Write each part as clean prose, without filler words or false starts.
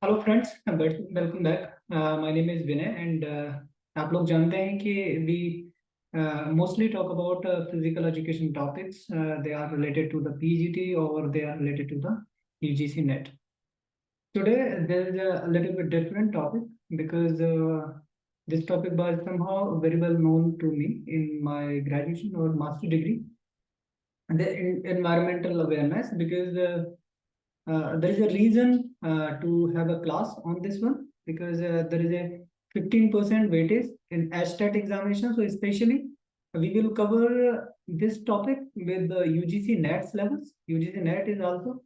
Hello friends, welcome back. My name is Vinay and आप लोग जानते हैं कि we mostly talk about physical education topics. They are related to the PGT और they are related to the UGC NET. Today there is a little bit different topic because this topic was somehow very well known to me in my graduation or master degree, the environmental awareness, because there is a reason to have a class on this one, because there is a 15% weightage in ASTAT examination. So especially we will cover this topic with the UGC NET levels. UGC NET is also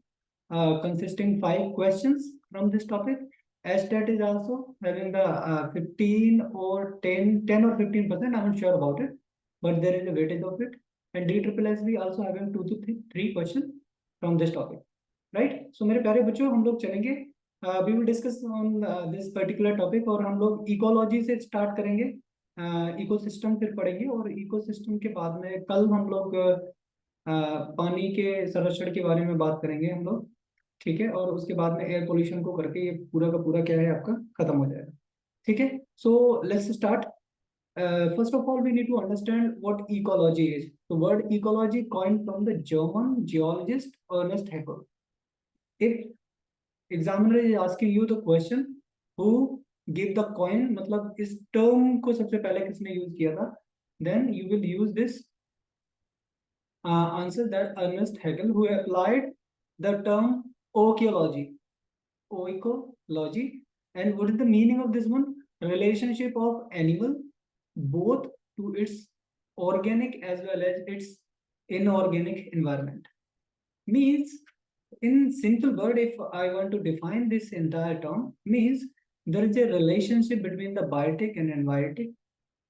consisting 5 questions from this topic. ASTAT is also having the 15 or 10 or 15%. I'm not sure about it, but there is a weightage of it. And DSSS also having 2 to 3 questions from this topic. Right. So मेरे प्यारे बच्चों, हम लोग चलेंगे, we will discuss on this particular topic, और हम लोग ecology से स्टार्ट करेंगे. इकोसिस्टम फिर पढ़ेंगे, और इकोसिस्टम के बाद में कल हम लोग पानी के संरक्षण के बारे में बात करेंगे हम लोग. ठीक है. और उसके बाद में एयर पोल्यूशन को करके ये पूरा का पूरा क्या है आपका खत्म हो जाएगा. ठीक है. So let's start. First of all, we need to understand what ecology is. The word ecology coined from the German geologist Ernest Haeckel. If examiner is asking you the question, who give the coin, मतलब इस term को सबसे पहले किसने use किया था, then you will use this answer that Ernest Haeckel, who applied the term oikology. Oikology. And what is the meaning of this one? Relationship of animal both to its organic as well as its inorganic environment. Means, in simple word, if I want to define this entire term, means there is a relationship between the biotic and enbiotic,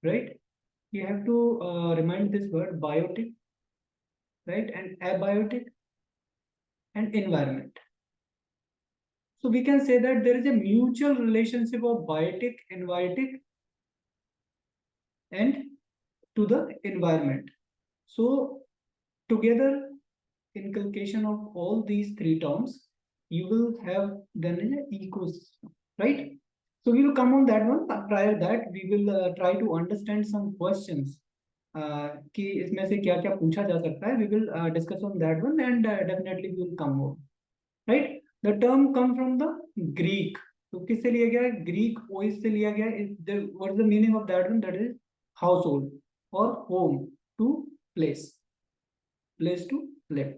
right? You have to remind this word biotic, right, and abiotic and environment. So we can say that there is a mutual relationship of biotic, enbiotic, and to the environment. So together, inculcation of all these 3 terms, you will have then an ecosystem, right? So we will come on that one. But prior that, we will try to understand some questions कि इसमें से क्या क्या पूछा जा सकता है. We will discuss on that one, and definitely we will come more, right? The term come from the Greek. तो किससे लिया गया है? Greek ois से लिया गया है. What is the meaning of that one? That is household or home, to place to live.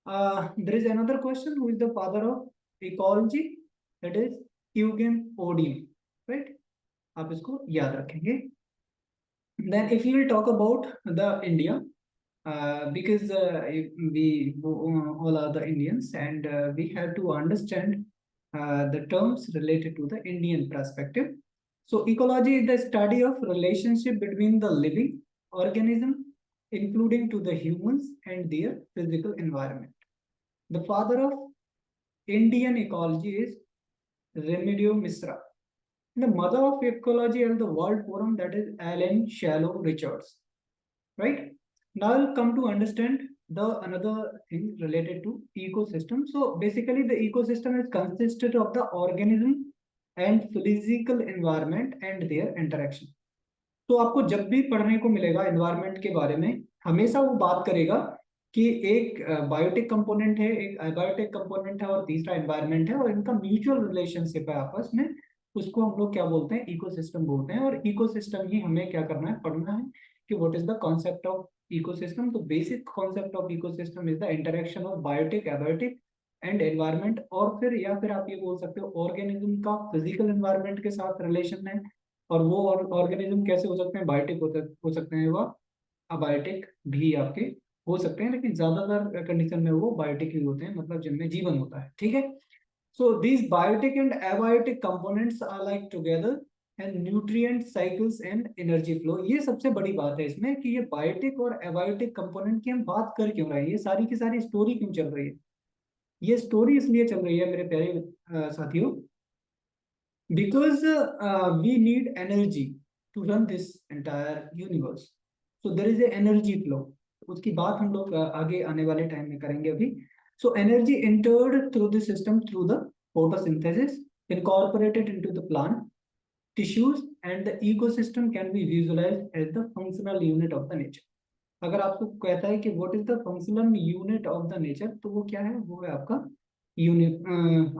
There is another question, who is the father of ecology? That is Eugen Odium, right? आप इसको याद रखेंगे. Then if you will talk about the India, because we all are the Indians, and we have to understand the terms related to the Indian perspective. So ecology is the study of relationship between the living organism, including to the humans and their physical environment. The father of Indian ecology is Remedio Misra. The mother of ecology and the World Forum, that is Alan Shalom Richards, right? Now I'll come to understand the another thing related to ecosystem. So basically the ecosystem is consisted of the organism and physical environment and their interaction. तो आपको जब भी पढ़ने को मिलेगा environment के बारे में, हमेशा वो बात करेगा कि एक बायोटिक कंपोनेंट है, एक एबायोटिक कंपोनेंट है, और तीसरा एनवायरनमेंट है, और इनका म्यूचुअल रिलेशनशिप है आपस में. उसको हम लोग क्या बोलते हैं? इकोसिस्टम बोलते हैं. और इकोसिस्टम ही हमें क्या करना है? पढ़ना है कि what is the concept of ecosystem. तो basic concept of ecosystem is the interaction of biotic, abiotic and environment. और फिर या फिर आप ये बोल सकते हो ऑर्गेनिज्म का फिजिकल एनवायरनमेंट के साथ रिलेशन है. और वो ऑर्गेनिज्म कैसे हो सकते हैं? बायोटिक हो सकते हैं, वह अबायोटिक भी आपके हो सकते हैं, लेकिन ज्यादातर कंडीशन में वो बायोटिक ही होते हैं, मतलब जिनमें जीवन होता है. ठीक है. So these biotic and abiotic components are like together and nutrient cycles and energy flow. ये सबसे बड़ी बात है इसमें कि ये बायोटिक और एबायोटिक कंपोनेंट की हम बात कर क्यों रहे हैं, ये सारी की सारी स्टोरी क्यों चल रही है. ये स्टोरी इसलिए चल रही है मेरे प्यारे साथियों, because we need energy to run this entire universe. So there is a energy flow. उसकी बात हम लोग आगे आने वाले टाइम में करेंगे अभी. So energy entered through the system through the photosynthesis, incorporated into the plant tissues and the ecosystem can be visualized as the functional unit of the nature. अगर आपको कहता है कि what is the functional unit of the nature, तो वो क्या है, वो है आपका यूनिट,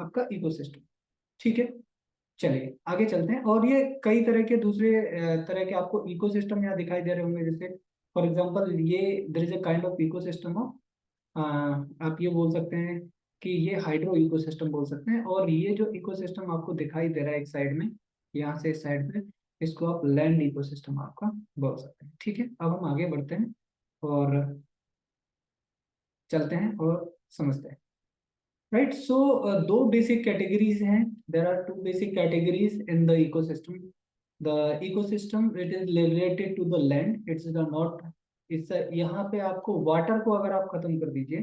आपका इकोसिस्टम। ठीक है, चलिए आगे चलते हैं। और ये कई तरह के दूसरे तरह के आपको इकोसिस्टम यहाँ दिखाई दे रहे होंगे, जैसे फॉर एग्जांपल ये there is a kind of ecosystem of, आप ये बोल सकते हैं कि ये हाइड्रो इकोसिस्टम बोल सकते हैं। और ये जो इकोसिस्टम आपको दिखाई दे रहा है एक साइड में, यहाँ से इस साइड में, इसको आप लैंड इकोसिस्टम आपका बोल सकते हैं। ठीक है, अब हम आगे बढ़ते हैं और चलते हैं और समझते हैं। राइट, सो दो बेसिक कैटेगरीज हैं, there are two basic categories in the ecosystem. The ecosystem it is related to the land, it's not, it's यहाँ पे आपको वाटर को अगर आप खत्म कर दीजिए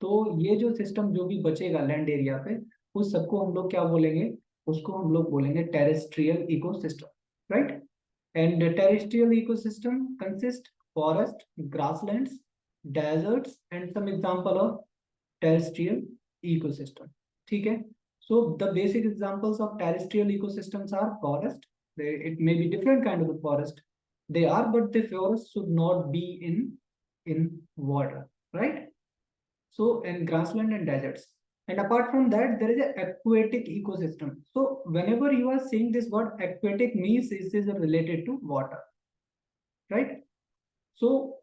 तो ये जो सिस्टम जो भी बचेगा लैंड एरिया पे, उस सबको हम लोग क्या बोलेंगे, उसको हम लोग बोलेंगे terrestrial ecosystem. Right, and the terrestrial ecosystem consist forest, grasslands, deserts and some example of terrestrial ecosystem. ठीक है, so the basic examples of terrestrial ecosystems are forest. It may be different kind of a forest they are, but the forest should not be in water, right? So in grassland and deserts. And apart from that, there is an aquatic ecosystem. So whenever you are saying this word aquatic, means this is related to water, right? So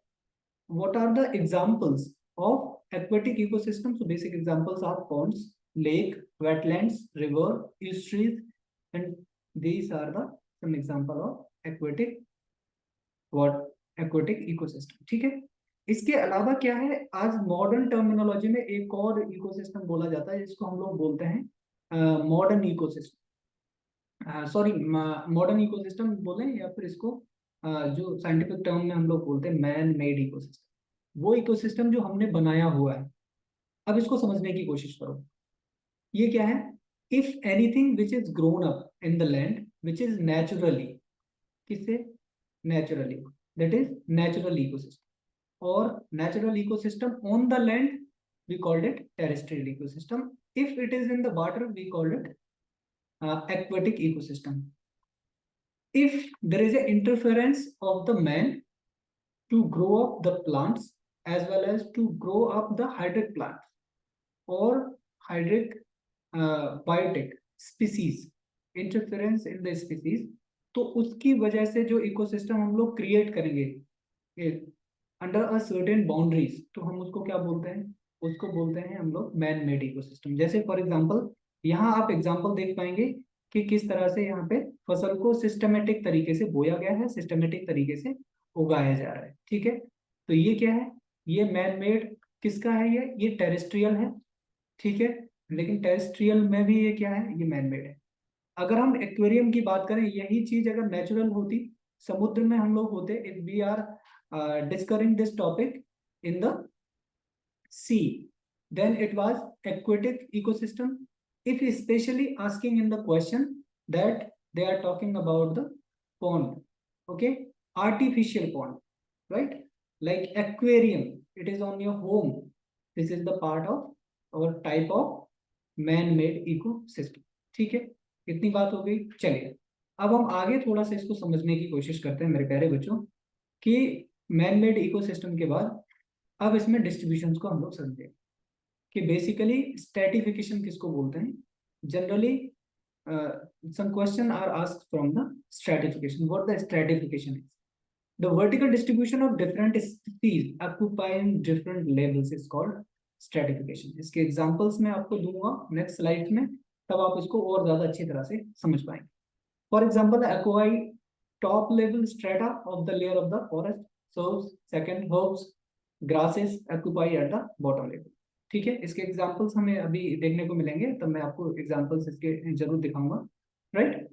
what are the examples of aquatic ecosystem? So basic examples are ponds, lake, wetlands, river, estuaries, and these are the some example of aquatic ecosystem. ठीक है, इसके अलावा क्या है, आज modern terminology में एक और इकोसिस्टम बोला जाता है जिसको हम लोग बोलते हैं modern ecosystem. Sorry, modern ecosystem बोलें या फिर इसको जो साइंटिफिक टर्म में हम लोग बोलते हैं मैन मेड इकोसिस्टम, वो इकोसिस्टम जो हमने बनाया हुआ है। अब इसको समझने की कोशिश करो, ये क्या है, if anything which is grown up in the land which is naturally, किससे, naturally, that is natural ecosystem. or natural ecosystem on the land, we called it terrestrial ecosystem. If it is in the water, we called it aquatic ecosystem. If there is an interference of the man to grow up the plants as well as to grow up the hydric plants or hydric biotic species, interference in the species, तो उसकी वजह से जो ecosystem हम लोग create करेंगे under a certain boundaries, तो हम उसको क्या बोलते हैं, उसको बोलते हैं हम लोग मैन मेड इकोसिस्टम। जैसे फॉर एग्जांपल यहाँ आप एग्जांपल देख पाएंगे कि किस तरह से यहाँ पे फसल को सिस्टमेटिक तरीके से बोया गया है, सिस्टमेटिक तरीके से उगाया जा रहा है। ठीक है, तो ये क्या है, ये मैन मेड किसका है, ये टेरेस्ट्रियल है। ठीक है, लेकिन टेरेस्ट्रियल में भी ये क्या है, ये मैन मेड है। अगर हम एक्वेरियम की बात करें, यही चीज अगर नेचुरल होती, समुद्र में हम लोग होते, if we are discussing this topic in the sea, then it was aquatic ecosystem. If especially asking in the question that they are talking about the pond, okay, artificial pond, right, like aquarium, it is on your home, this is the part of or type of man-made ecosystem. ठीक है, इतनी बात हो गई। चलिए अब हम आगे थोड़ा सा इसको समझने की कोशिश करते हैं मेरे प्यारे बच्चों, कि मैन मेड इकोसिस्टम के बाद अब इसमें डिस्ट्रीब्यूशन को हम लोग समझें कि बेसिकली स्ट्रेटिफिकेशन किसको बोलते हैं। Generally some question are asked from the stratification. What the stratification is? The vertical distribution of different species occupying different levels is called stratification. इसके एग्जांपल्स मैं आपको दूंगा नेक्स्ट स्लाइड में, तब आप इसको और ज्यादा अच्छी तरह से समझ पाएंगे। फॉर एग्जांपल, एक्वाई top level strata of the layer of the forest, so second herbs, grasses occupy at the bottom level. ठीक है, इसके एग्जांपल्स हमें अभी देखने को मिलेंगे, तब मैं आपको एग्जांपल्स इसके जरूर दिखाऊंगा। राइट,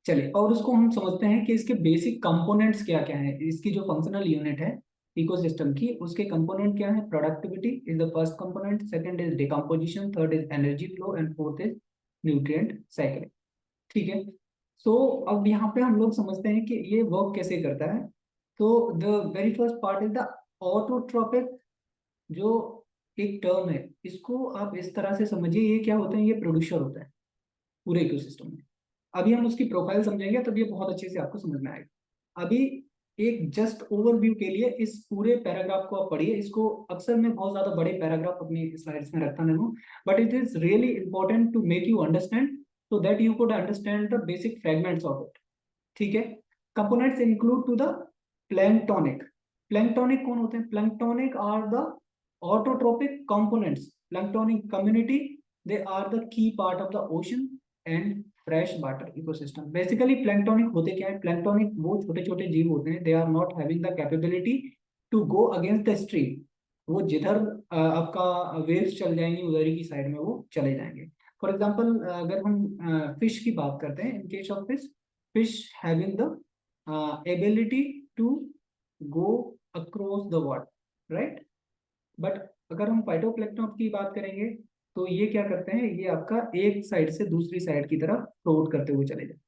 चलिए और उसको हम समझते हैं कि इसके बेसिक कंपोनेंट्स क्या क्या हैं। इसकी जो फंक्शनल यूनिट है इकोसिस्टम की, उसके कंपोनेंट क्या है, productivity is the first component, second is decomposition, third is energy flow and fourth is nutrient cycle. ठीक है, सो अब यहाँ पे हम लोग समझते हैं कि ये वर्क कैसे करता है। तो the very first part is the autotrophic, जो एक टर्म है, इसको आप इस तरह से समझिए, ये क्या होते हैं, ये प्रोड्यूसर होता है। पूरे इकोसिस्टम में। अभी हम उसकी प्रोफाइल समझेंगे तब ये बहुत अच्छे से आपको समझ में आएगा। अभी एक जस्ट ओवरव्यू के लिए इस पूरे पैराग्राफ को आप पढ़िए। इसको अक्सर मैं बहुत ज्यादा बड़े पैराग्राफ अपनी स्लाइड्स में रखता नहीं हूँ, but it is really important to make you understand, so that you could understand the basic fragments of it. ठीक है। Components include to the planktonic. Planktonic कौन होते हैं? Planktonic are the autotropic components. Planktonic community, they are the key part of the ocean and fresh water ecosystem. Basically planktonic होते क्या है? Planktonic वो छोटे छोटे जीव होते हैं, they are not having the capability to go against the stream. वो जिधर आपका वेव्स चल जाएंगी उधर ही की साइड में वो चले जाएंगे। फॉर एग्जाम्पल अगर हम फिश की बात करते हैं, in case of fish having the ability to go across the water, right. But अगर हम फाइटोप्लैंक्टन की बात करेंगे तो ये क्या करते हैं? ये आपका एक साइड से दूसरी साइड की तरफ फ्लोट करते हुए चले जाते।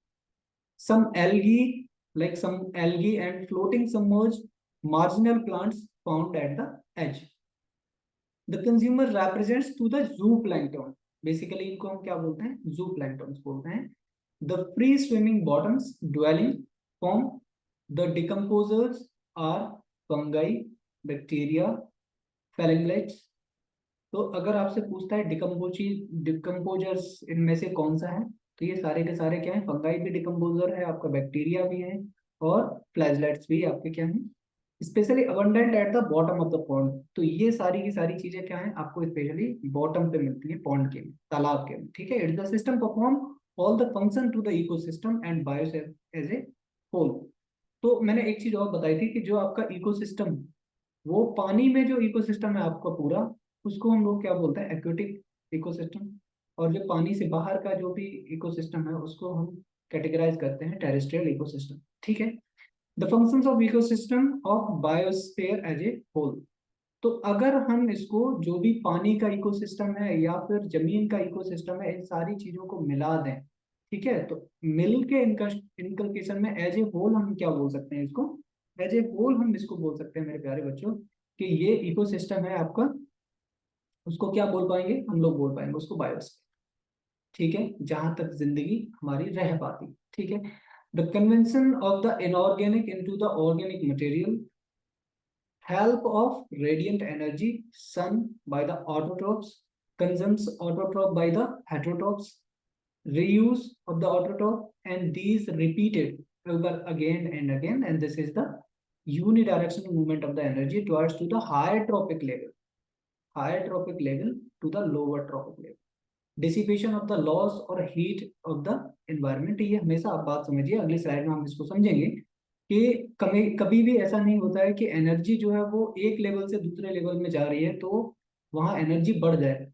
सम algae, like some algae and floating submerged marginal plants found at the edge. The consumer represents to the zooplankton. Basically इनको हम क्या बोलते हैं? Zooplankton बोलते हैं। The free swimming bottoms dwelling form. The decomposers are fungi, bacteria, phalangites. तो अगर आपसे पूछता है डिकम्पोजर्स इनमें से कौन सा है, तो ये सारे के सारे क्या है? फंगाई भी डिकम्पोजर है आपका, बैक्टीरिया भी है, और फ्लैजलेट्स भी आपके क्या है? Specially abundant at the bottom of the pond. तो ये सारी की सारी चीजें क्या है? आपको स्पेशली बॉटम पे मिलती है, पॉन्ड के, तालाब के। ठीक है। It's the system perform all the function to the ecosystem and bios as a whole. तो मैंने एक चीज और बताई थी कि जो आपका इकोसिस्टम, वो पानी में जो इकोसिस्टम है आपका पूरा, उसको हम लोग क्या बोलते हैं? Aquatic ecosystem. और जो पानी से बाहर का जो भी इकोसिस्टम है उसको हम कैटेगराइज करते हैं टेरेस्ट्रियल इकोसिस्टम। ठीक है। The functions of ecosystem of biosphere as a whole. तो अगर हम इसको जो भी पानी का इकोसिस्टम है या फिर जमीन का इकोसिस्टम है, इन सारी चीजों को मिला दें, ठीक है, तो मिल के इनकलकेशन में एज ए होल हम क्या बोल सकते हैं इसको? एज ए होल हम इसको बोल सकते हैं मेरे प्यारे बच्चों कि ये इकोसिस्टम है आपका। उसको क्या बोल पाएंगे हम लोग? बोल पाएंगे उसको बायोस्फीयर। ठीक है, जहां तक जिंदगी हमारी रह पाती। ठीक है। The convention of the inorganic into the organic material, help of radiant energy sun by the autotrophs, consumes autotroph by the heterotrophs, reuse of the autotroph, and these repeated over again and again, and this is the unidirectional movement of the energy towards to the higher trophic level to the lower trophic level, dissipation of the loss और heat of the environment. ये हमेशा आप बात समझिए, अगली slide में हम इसको समझेंगे कि कभी कभी भी ऐसा नहीं होता है कि एनर्जी जो है वो एक लेवल से दूसरे लेवल में जा रही है तो वहां एनर्जी बढ़ जाए।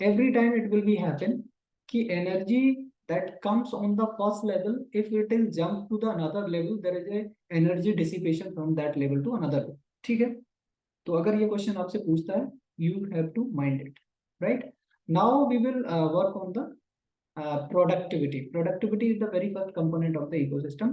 Every time it will be happen कि energy that comes on the first level, if it is jump to the another level, there is a energy dissipation from that level to another level. ठीक है। तो अगर ये question आपसे पूछता है, you have to mind it, right. Now we will work on the productivity. Productivity is the very first component of the ecosystem.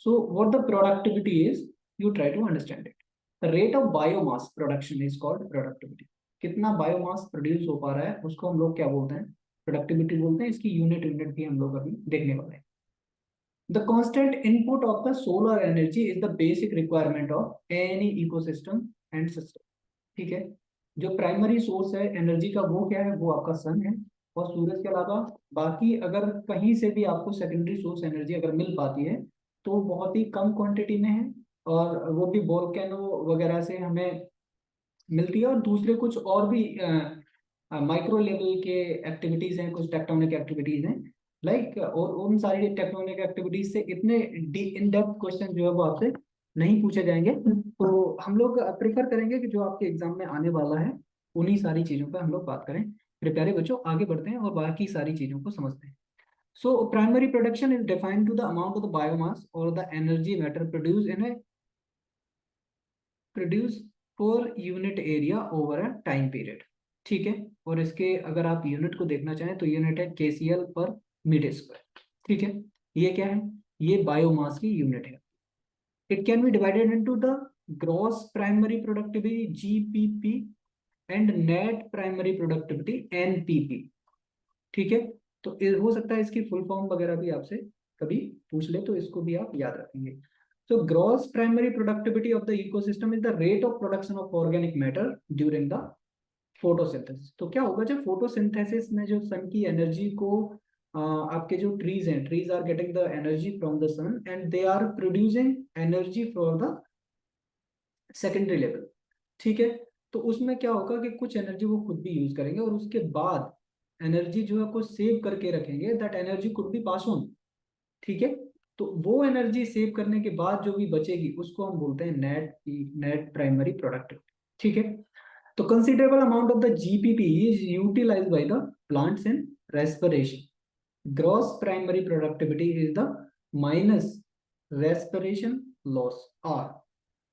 So what the productivity is, you try to understand it. The rate of biomass production is called productivity. कितना biomass produce हो पा रहा है उसको हम लोग क्या बोलते हैं? प्रोडक्टिविटी बोलते हैं। इसकी यूनिट भी हम लोग अभी देखने वाले हैं। The constant input of the solar energy is the basic requirement of any ecosystem and system. ठीक है। जो प्राइमरी सोर्स है एनर्जी का वो क्या है? वो आपका सन है और सूरज के अलावा बाकी अगर कहीं से भी आपको सेकेंडरी सोर्स एनर्जी अगर मिल पाती है तो बहुत ही कम क्वांटिटी में है, और वो भी वोल्केनो वगैरह से हमें मिलती है। और दूसरे कुछ और भी माइक्रो लेवल के एक्टिविटीज हैं, कुछ टेक्टोनिक एक्टिविटीज हैं, लाइक, और उन सारी टेक्टोनिक एक्टिविटीज से इतने इन डेप्थ क्वेश्चन जो है वो आपसे नहीं पूछे जाएंगे। तो हम लोग प्रेफर करेंगे कि जो आपके एग्जाम में आने वाला है उन्हीं सारी चीजों पर हम लोग बात करें। मेरे प्यारे बच्चों, आगे बढ़ते हैं और बाकी सारी चीजों को समझते हैं। So primary production is defined to the amount of the biomass और the energy matter produce per unit area over a time period. ठीक है। और इसके अगर आप यूनिट को देखना चाहें तो यूनिट है KCl पर मीटर स्क्वायर। ठीक है। ये क्या है? ये बायोमास की यूनिट है। It can be divided into the gross primary productivity GPP and net primary productivity NPP. ठीक है। तो हो सकता है इसकी फुल फॉर्म वगैरह भी आपसे कभी पूछ ले, तो इसको भी आप याद रखेंगे। So gross primary productivity of the ecosystem is the rate of production of organic matter during the photosynthesis। तो क्या होगा जब फोटोसिंथेसिस में जो सन की एनर्जी को आपके जो ट्रीज हैं, trees are getting the energy from the sun and they are producing energy for the secondary level, ठीक है। तो उसमें क्या होगा कि कुछ एनर्जी वो खुद भी यूज करेंगे और उसके बाद एनर्जी जो है को सेव करके रखेंगे, that energy could be pass on, ठीक है। तो वो एनर्जी सेव करने के बाद जो भी बचेगी उसको हम बोलते हैं नेट प्राइमरी प्रोडक्टिविटी, ठीक है। तो considerable amount of the GPP is utilized by the plants in respiration. Gross primary productivity is the minus respiration loss R.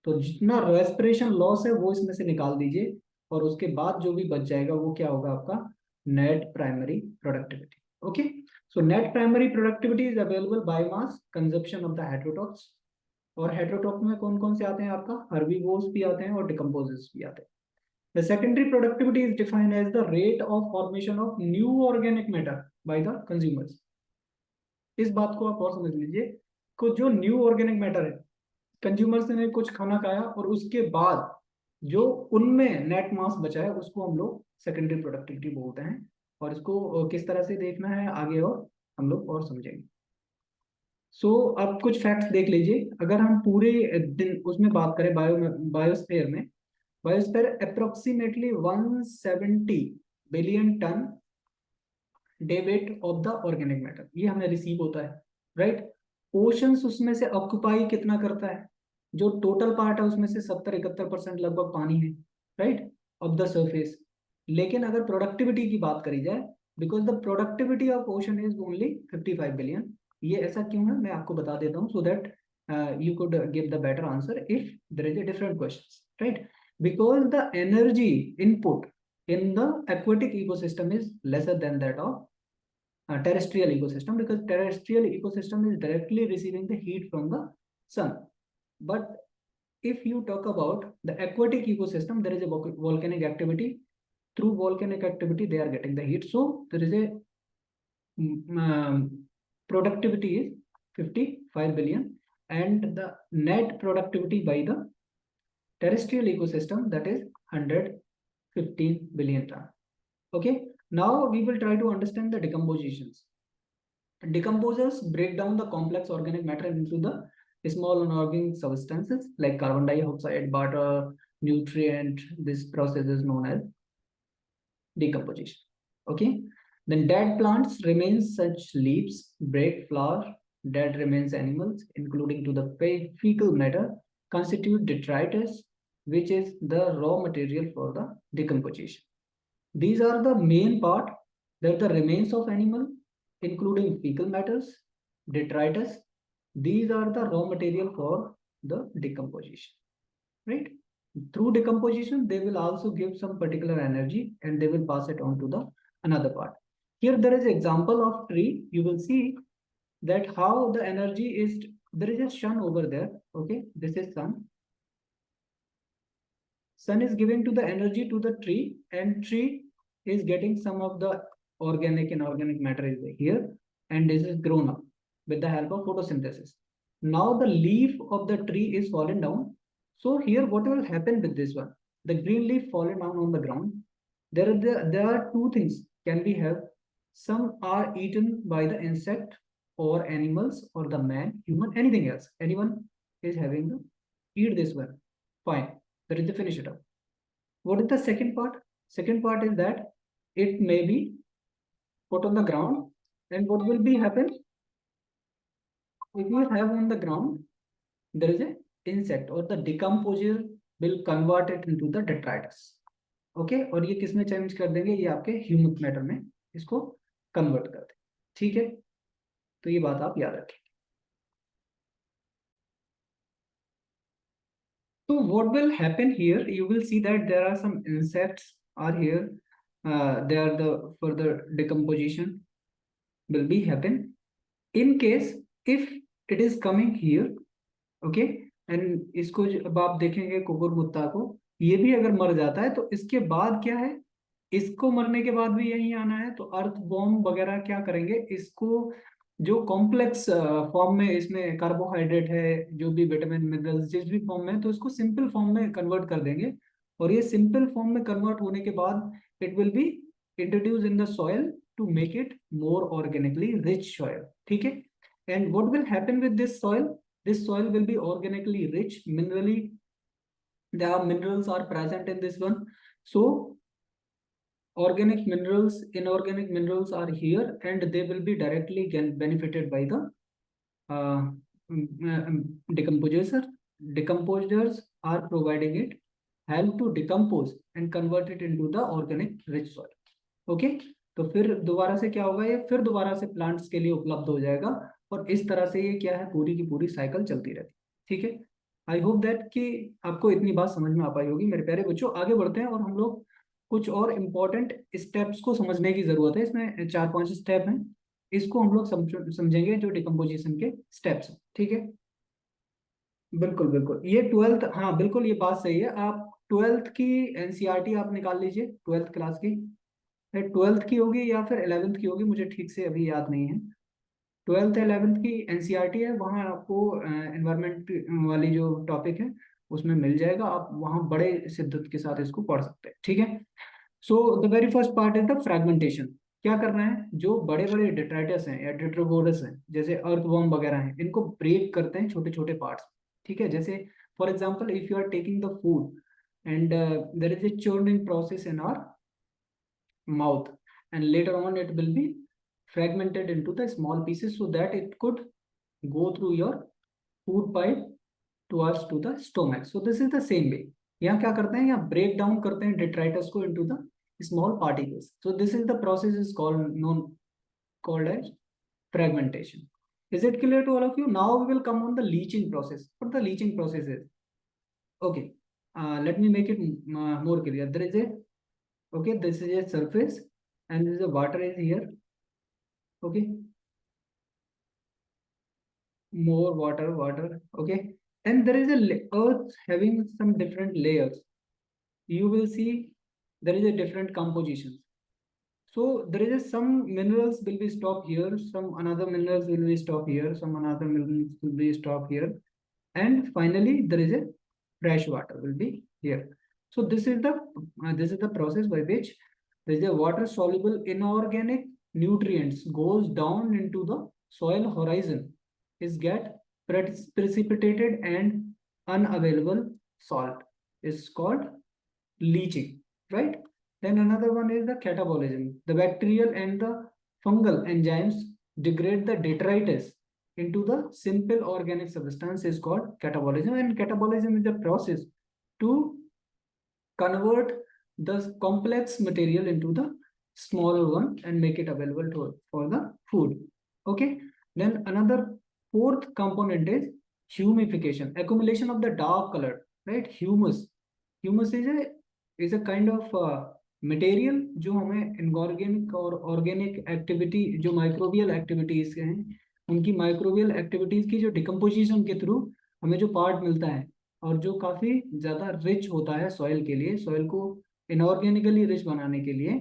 तो जितना रेस्पिरेशन लॉस है वो इसमें से निकाल दीजिए और उसके बाद जो भी बच जाएगा वो क्या होगा आपका net primary productivity. Okay, so net primary productivity is available biomass consumption of the heterotrophs. और हेटेरोटॉक्स में कौन कौन से आते हैं आपका, हर्बीवोर्स भी आते हैं और डिकम्पोजर्स भी आते हैं। The secondary productivity is defined as the rate of formation of new organic matter by the consumers। इस बात को आप और समझ लीजिए कि जो न्यू ऑर्गेनिक मैटर है, कंज्यूमर्स ने कुछ खाना खाया और उसके बाद जो उनमें नेट मास बचा है उसको हम लोग सेकेंडरी प्रोडक्टिविटी बोलते हैं। और इसको किस तरह से देखना है आगे और हम लोग और समझेंगे। सो अब कुछ फैक्ट्स देख लीजिए। अगर हम पूरे दिन उसमें बात करें बायोस्फीयर में, biosphere approximately 170 billion ton dry weight of the organic matter ये हमें रिसीव होता है, राइट। ओशंस उसमें से ऑक्युपाई कितना करता है, जो टोटल पार्ट है उसमें से 70-71% लगभग पानी है, राइट, ऑफ द सरफेस। लेकिन अगर प्रोडक्टिविटी की बात करी जाए, because the productivity of ocean is only 55 billion. ये ऐसा क्यों है मैं आपको बता देता हूँ, so that you could give the better answer if there is a different questions, right? Because the energy input in the aquatic ecosystem is lesser than that of terrestrial ecosystem, because terrestrial ecosystem is directly receiving the heat from the sun. But if you talk about the aquatic ecosystem, there is a volcanic activity. Through volcanic activity they are getting the heat, so there is a productivity is 55 billion, and the net productivity by the terrestrial ecosystem that is 115 billion ton. Okay, now we will try to understand the decompositions. Decomposers break down the complex organic matter into the small inorganic substances like carbon dioxide, water, nutrient. This process is known as decomposition. Okay, then dead plants remains such leaves, break flower, dead remains animals including to the fecal matter constitute detritus, which is the raw material for the decomposition. These are the main part, that the remains of animal including fecal matters, detritus, these are the raw material for the decomposition, right? Through decomposition they will also give some particular energy and they will pass it on to the another part. Here there is example of tree. You will see that how the energy is, there is a sun over there. Okay, this is sun. Sun is giving to the energy to the tree, and tree is getting some of the organic and inorganic matter is here, and this is grown up with the help of photosynthesis. Now the leaf of the tree is fallen down. So here what will happen with this one? The green leaf fallen down on the ground. There are two things can we have. Some are eaten by the insect or animals or the man, human, anything else. Anyone is having to eat this one. Fine. That is the finish it up. What is the second part? Second part is that it may be put on the ground, and what will be happen? If you have on the ground, there is a insect or the decomposer will convert it into the detritus. Okay, और ये किस में change कर देंगे, ये आपके humus matter में इसको कन्वर्ट कर देंगे, ठीक है। तो ये बात आप याद रखें। So what will happen here, you will see that there are some insects are here. They are the further decomposition will be happen. In case if it is coming here, okay, and इसको अब आप देखेंगे कुकुर कुत्ता को, ये भी अगर मर जाता है तो इसके बाद क्या है, इसको मरने के बाद भी यही आना है, तो अर्थ बॉम्ब वगैरह क्या करेंगे, इसको जो कॉम्प्लेक्स फॉर्म में इसमें कार्बोहाइड्रेट है, जो भी विटामिन मिनरल्स जिस भी फॉर्म में है, तो इसको सिंपल फॉर्म में कन्वर्ट कर देंगे। और ये सिंपल फॉर्म में कन्वर्ट होने के बाद it will be introduce in the soil to make it more organically rich soil, ठीक है। And what will happen with this soil will be organically rich minerally, the minerals are present in this one. So organic minerals, inorganic minerals are here, and they will be directly benefited by the decomposer. Decomposers are providing it help to decompose and convert it into the organic rich soil. Okay, तो फिर दोबारा से क्या होगा, ये फिर दोबारा से प्लांट्स के लिए उपलब्ध हो जाएगा, और इस तरह से ये क्या है, पूरी की पूरी साइकिल चलती रहती है, ठीक है। आई होप दैट कि आपको इतनी बात समझ में आ पाई होगी मेरे प्यारे बच्चों। आगे बढ़ते हैं और हम लोग कुछ और इम्पोर्टेंट स्टेप्स को समझने की जरूरत है। इसमें 4-5 स्टेप हैं, इसको हम लोग समझेंगे, जो डिकम्पोजिशन के स्टेप्स हैं, ठीक है। बिल्कुल बिल्कुल, ये 12th, हाँ बिल्कुल, ये बात सही है। आप 12th की एनसीईआरटी आप निकाल लीजिए, 12th क्लास की, 12th की होगी या फिर 11th की होगी, मुझे ठीक से अभी याद नहीं है। 12th 11th की एनसीईआरटी है, वहाँ आपको एनवायरमेंट वाली जो टॉपिक है उसमें मिल जाएगा, आप वहाँ बड़े शिद्दत के साथ इसको पढ़ सकते हैं, ठीक है। सो the very first part is the fragmentation. क्या करना है, जो बड़े बड़े डिट्राइटस हैं या डिट्रोगोरस हैं, जैसे अर्थवर्म वगैरह हैं, इनको ब्रेक करते हैं छोटे छोटे पार्ट्स, ठीक है। जैसे for example if you are taking the food and there is a churning process in our mouth, and later on it will be fragmented into the small pieces so that it could go through your food pipe towards to the stomach. So this is the same way. यहाँ क्या करते हैं, यहाँ break down करते हैं detritus को into the small particles. So this is the process is called as fragmentation. Is it clear to all of you? Now we will come on the leaching process. What the leaching process is? Okay, let me make it more clear. There is a, okay, this is a surface and this is a water is here, okay, more water, okay, and there is a earth having some different layers. You will see there is a different composition. So there is a, some minerals will be stopped here, some another minerals will be stopped here, some another minerals will be stopped here, and finally there is a fresh water will be here. So this is the process by which there is a water soluble inorganic nutrients goes down into the soil horizon, is get precipitated and unavailable salt is called leaching, right? Then another one is the catabolism. The bacterial and the fungal enzymes degrade the detritus into the simple organic substance is called catabolism, and catabolism is the process to convert the complex material into the smaller one and make it available for the food. Okay, then another fourth component is humification, accumulation of the dark color, right? Humus is a kind of material जो हमें inorganic और organic activity, जो microbial activities हैं, उनकी microbial activities की जो decomposition के through हमें जो पार्ट मिलता है, और जो काफी ज्यादा रिच होता है सॉइल के लिए, सॉइल को इनऑर्गेनिकली रिच बनाने के लिए,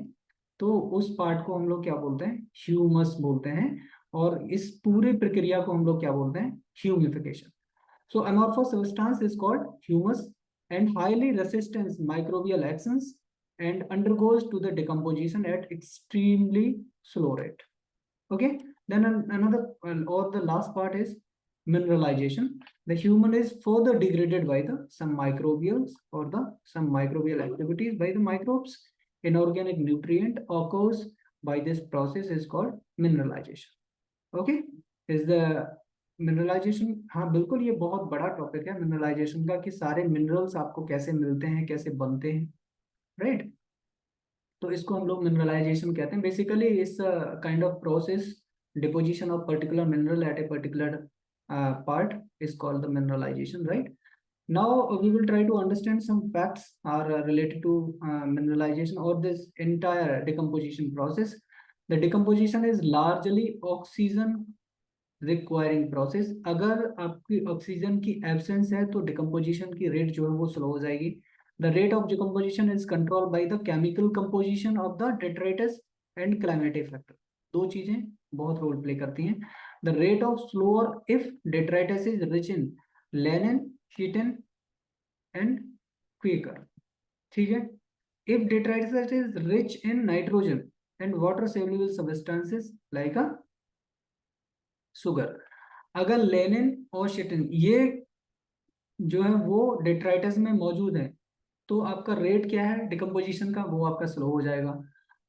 तो उस पार्ट को हम लोग क्या बोलते हैं, ह्यूमस बोलते हैं। और इस पूरी प्रक्रिया को हम लोग क्या बोलते हैं, humification. So amorphous substance is called humus and highly resistant microbial actions and undergoes to the decomposition at extremely slow rate. Okay, then another or the last part is mineralization. The human is further degraded by the some microbials or the some microbial activities by the microbes. Inorganic nutrient occurs by this process is called mineralization. Okay, is the mineralization, हाँ बिल्कुल, ये बहुत बड़ा topic है mineralisation का, कि सारे minerals आपको कैसे मिलते हैं, कैसे बनते हैं, राइट। तो इसको हम लोग मिनरलाइजेशन कहते हैं। बेसिकली इस kind of process, deposition of particular mineral at a particular part is called the mineralization, right? Now we will try to understand some facts are related to mineralization or this entire decomposition process. The decomposition is largely oxygen requiring process. अगर आपकी oxygen की absence है तो decomposition की rate जो है वो slow हो जाएगी। The rate of decomposition is controlled by the chemical composition of the detritus and climatic factor. दो चीजें बहुत रोल प्ले करती हैं. The rate of slower if detritus is rich in lannan, chitin and quecker. ठीक है. If detritus is rich in nitrogen and water soluble substances like a sugar. अगर Lenin और chitin ये जो है वो डेट्राइटस में मौजूद है तो आपका रेट क्या है डिकम्पोजिशन का, वो आपका स्लो हो जाएगा.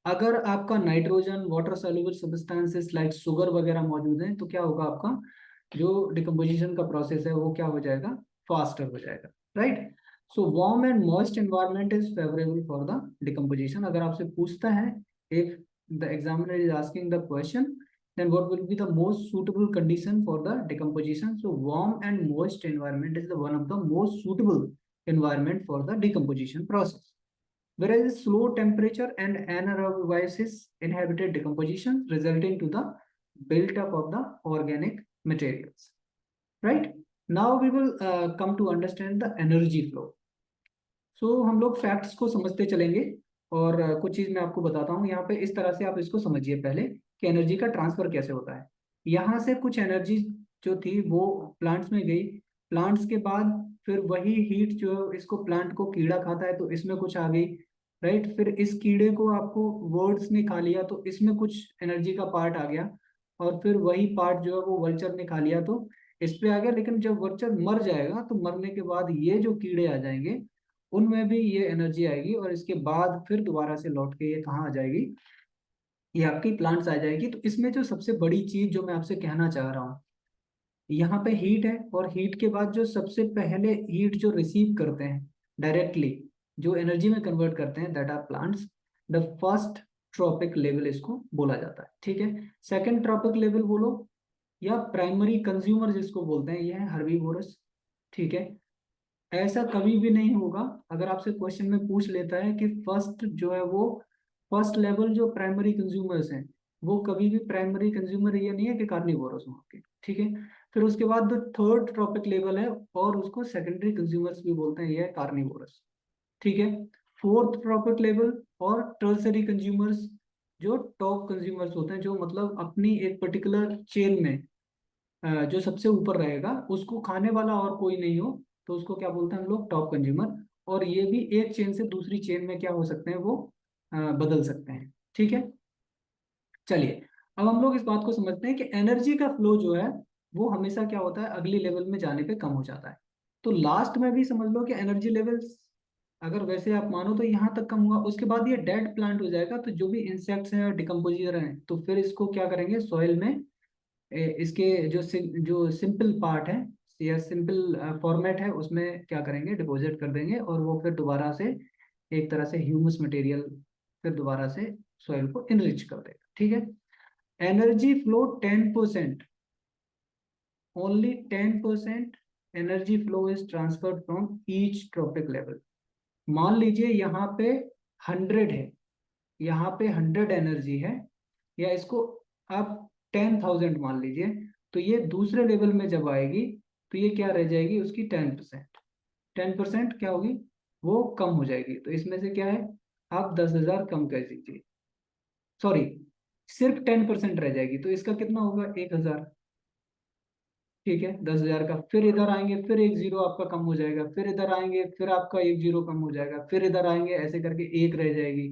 अगर आपका nitrogen, water soluble substances like sugar वगैरह मौजूद हैं तो क्या होगा, आपका जो डिकम्पोजिशन का प्रोसेस है वो क्या हो जाएगा, फास्टर हो जाएगा. Right. So warm and moist environment is favourable for the decomposition. अगर आपसे पूछता है, if the examiner is asking the question, then what will be the most suitable condition for the decomposition? So warm and moist environment is the one of the most suitable environment for the decomposition process. Whereas slow temperature and anaerobic vices inhibited decomposition, resulting to the build up of the organic materials. Right. Now we will come to understand the energy flow. So हम लोग facts को समझते चलेंगे और कुछ चीज मैं आपको बताता हूँ. यहाँ पे इस तरह से आप इसको समझिए पहले कि एनर्जी का ट्रांसफर कैसे होता है. यहाँ से कुछ एनर्जी जो थी वो प्लांट्स में गई, प्लांट्स के बाद फिर वही हीट जो इसको प्लांट को कीड़ा खाता है तो इसमें कुछ आ गई. राइट. फिर इस कीड़े को आपको बर्ड्स ने खा लिया तो इसमें कुछ एनर्जी का पार्ट आ गया, और फिर वही पार्ट जो है वो वल्चर ने खा लिया तो इस पे आ गया. लेकिन जब वल्चर मर जाएगा तो मरने के बाद ये जो कीड़े आ जाएंगे उनमें भी ये एनर्जी आएगी, और इसके बाद फिर दोबारा से लौट के ये कहाँ आ जाएगी, ये आपकी प्लांट्स आ जाएगी. तो इसमें जो सबसे बड़ी चीज जो मैं आपसे कहना चाह रहा हूँ, यहाँ पे हीट है, और हीट के बाद जो सबसे पहले हीट जो रिसीव करते हैं डायरेक्टली, जो एनर्जी में कन्वर्ट करते हैं, that are plants. The first tropic level इसको बोला जाता है. ठीक है. सेकेंड ट्रॉपिक लेवल बोलो या प्राइमरी कंज्यूमर जिसको बोलते हैं, ये है हर्बीवोरस. ठीक है. ऐसा कभी भी नहीं होगा अगर आपसे क्वेश्चन में पूछ लेता है कि फर्स्ट जो है वो फर्स्ट लेवल जो प्राइमरी कंज्यूमर्स हैं वो कभी भी प्राइमरी कंज्यूमर ये नहीं है कि कार्निवोरस हो आपके. ठीक है. फिर उसके बाद जो थर्ड ट्रॉपिक लेवल है और उसको सेकेंडरी कंज्यूमर्स भी बोलते हैं, ये है कार्निवोरस. ठीक है. फोर्थ ट्रॉपिक लेवल और टर्सरी कंज्यूमर्स जो टॉप कंज्यूमर्स होते हैं, जो मतलब अपनी एक पर्टिकुलर चेन में जो सबसे ऊपर रहेगा उसको खाने वाला और कोई नहीं हो तो उसको क्या बोलते हैं हम लोग, टॉप कंज्यूमर. और ये भी एक चेन से दूसरी चेन में क्या हो सकते हैं, वो बदल सकते हैं. ठीक है. चलिए अब हम लोग इस बात को समझते हैं कि एनर्जी का फ्लो जो है वो हमेशा क्या होता है, अगली लेवल में जाने पे कम हो जाता है. तो लास्ट में भी समझ लो कि एनर्जी लेवल्स अगर वैसे आप मानो तो यहाँ तक कम हुआ, उसके बाद ये डेड प्लांट हो जाएगा. तो जो भी इंसेक्ट्स हैं और डिकम्पोजर हैं तो फिर इसको क्या करेंगे, सॉइल में इसके जो सिंपल पार्ट है या सिंपल फॉर्मेट है उसमें क्या करेंगे, डिपॉजिट कर देंगे, और वो फिर दोबारा से एक तरह से ह्यूमस मटेरियल फिर दोबारा से सॉइल को इनरिच कर देगा. ठीक है. Energy flow 10%, only 10% energy flow is transferred from each trophic level. मान लीजिए यहाँ पे 100 है, यहाँ पे 100 एनर्जी है, या इसको आप 10,000 मान लीजिए, तो ये दूसरे लेवल में जब आएगी तो ये क्या रह जाएगी, उसकी 10%. 10% क्या होगी, वो कम हो जाएगी. तो इसमें से क्या है, आप 10,000 कम कर दीजिए, सॉरी सिर्फ 10% रह जाएगी, तो इसका कितना होगा, 1,000. ठीक है. 10,000 का फिर इधर आएंगे, फिर एक जीरो आपका कम हो जाएगा, फिर इधर आएंगे, फिर आपका एक जीरो कम हो जाएगा, फिर इधर आएंगे, ऐसे करके एक रह जाएगी,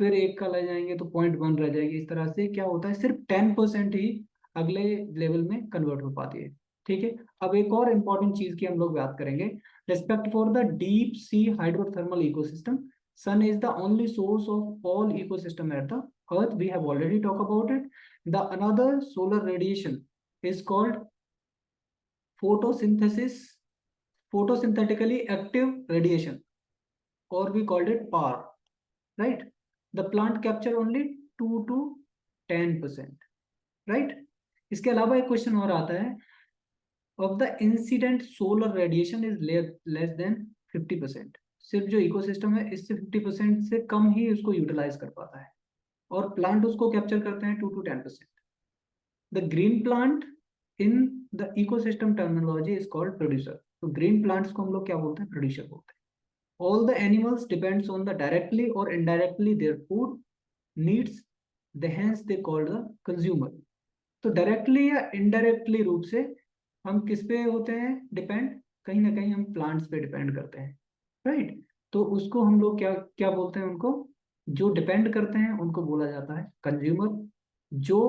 फिर एक का ले जाएंगे तो 0.1 रह जाएगी. इस तरह से क्या होता है, सिर्फ 10% ही अगले लेवल में कन्वर्ट हो पाती है. ठीक है. अब एक और इम्पॉर्टेंट चीज की हम लोग बात करेंगे, respect for the deep sea hydrothermal ecosystem. Sun is the only source of all ecosystem at the earth. We have already talk about it. The another solar radiation is called photosynthesis, photosynthetically active radiation, or we called it PAR. Right. The plant capture only 2 to 10%. Right. इसके अलावा एक question और आता है, of the incident solar radiation is less than 50%. सिर्फ जो ecosystem है इससे 50% से कम ही उसको यूटिलाइज कर पाता है, और प्लांट उसको कैप्चर करते हैं 2 to 10%. The green plant in the ecosystem terminology is called producer. तो ग्रीन प्लांट्स को हम लोग क्या बोलते हैं, प्रोड्यूसर बोलते हैं. All the animals depends on the directly or indirectly their food needs, the hence they called the consumer. तो डायरेक्टली या इनडायरेक्टली रूप से हम किस पे होते हैं डिपेंड, कहीं ना कहीं हम प्लांट्स पे डिपेंड करते हैं, राइट। तो उसको हम लोग क्या क्या बोलते हैं, उनको जो डिपेंड करते हैं उनको बोला जाता है कंज्यूमर, जो